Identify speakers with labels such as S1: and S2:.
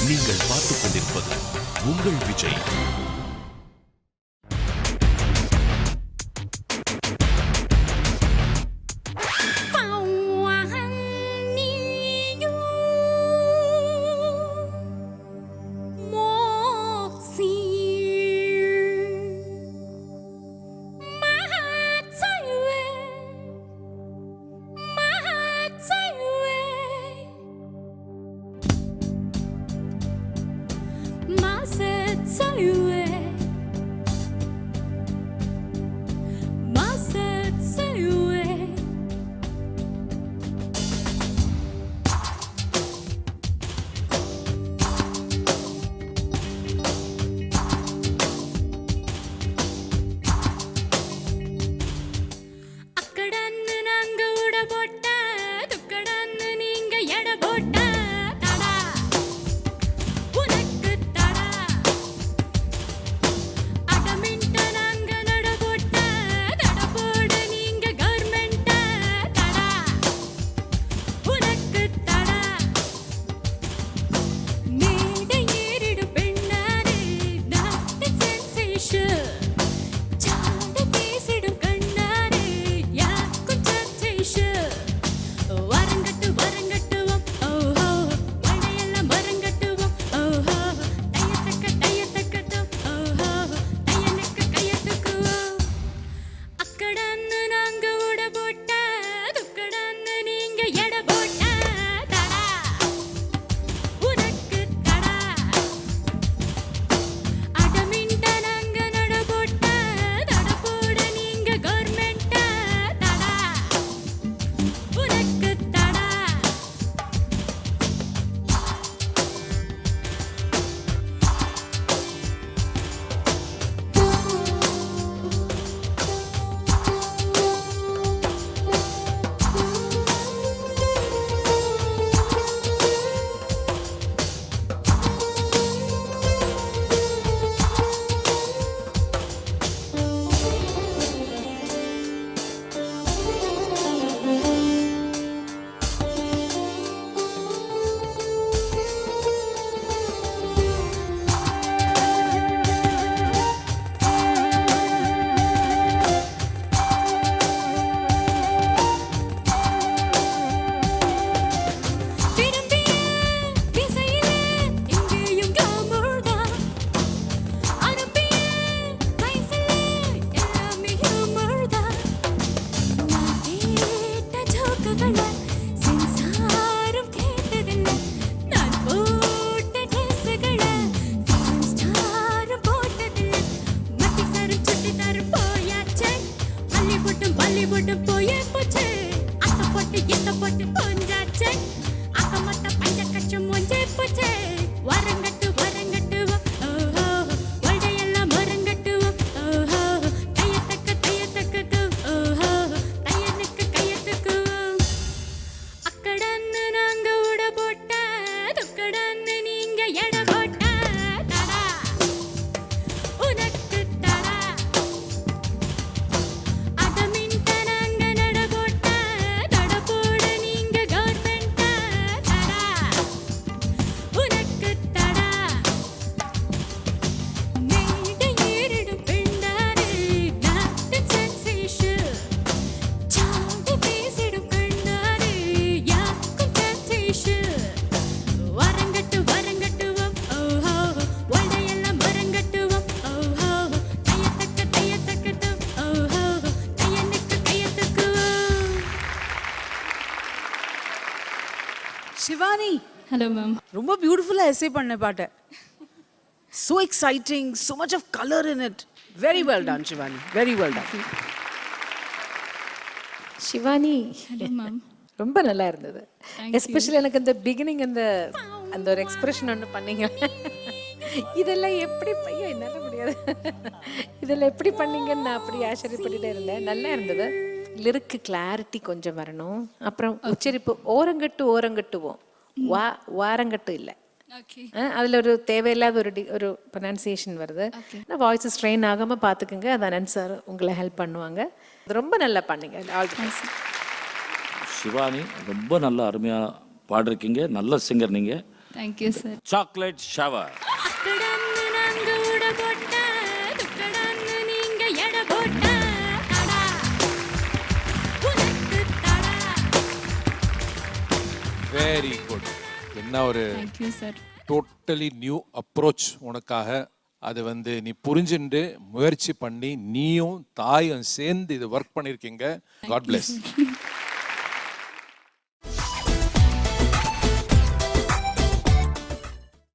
S1: நீங்கள் பார்த்துக் கொண்டிருப்பது உங்கள் விஜய்.
S2: Shivani.
S3: Hello, ma'am.
S2: ரொம்ப பியூட்டிஃபுல்லா எஸ்ஸே பண்ண பாட்டு. So exciting, so much of color in it. Very well done, Shivani. Very well done.
S4: Shivani
S3: Hello, ma'am.
S4: ரொம்ப நல்லா இருந்தது. எஸ்பெஷலி எனக்கு அந்த பிகினிங் அந்த ஒரு எக்ஸ்பிரஷன் ஒன்று பண்ணீங்க. இதெல்லாம் எப்படி ஐயோ என்னால் முடியாது. இதெல்லாம் எப்படி பண்ணீங்கன்னு நான் அப்படி ஆச்சரியப்பட்டுட்டே இருந்தேன். நல்லா இருந்தது. லிரிக்கு கிளாரிட்டி கொஞ்சம் வரணும். அப்புறம் உச்சரிப்பு ஓரங்கட்டுவோம் வாரங்கட்டு இல்லை. அதில் ஒரு தேவையில்லாத ஒரு ப்ரொனன்சியேஷன் வருது. வாய்ஸ் ஸ்ட்ரெயின் ஆகாமல் பார்த்துக்குங்க. அது அனந்த் சார் உங்களை ஹெல்ப் பண்ணுவாங்க. ரொம்ப நல்லா பண்ணீங்க. All the best.
S5: சிவானி ரொம்ப நல்லா அருமையாக பாடிருக்கீங்க. நல்ல சிங்கர் நீங்கள்.
S3: Thank you sir.
S1: Chocolate shower.
S5: அக்கடான்னு நாங்க உட போட்ட, துக்கடான்னு நீங்க எடை போட்ட. தடா, உனக்கு தடா.
S6: Very good. என்ன ஒரு
S3: thank you sir.
S6: Totally new approach உனக்காக. அது வந்து நீ புரிஞ்சுண்டு முயற்சி பண்ணி நீயும் தாயும் சேர்ந்து இது ஒர்க் பண்ணியிருக்கீங்க. God bless.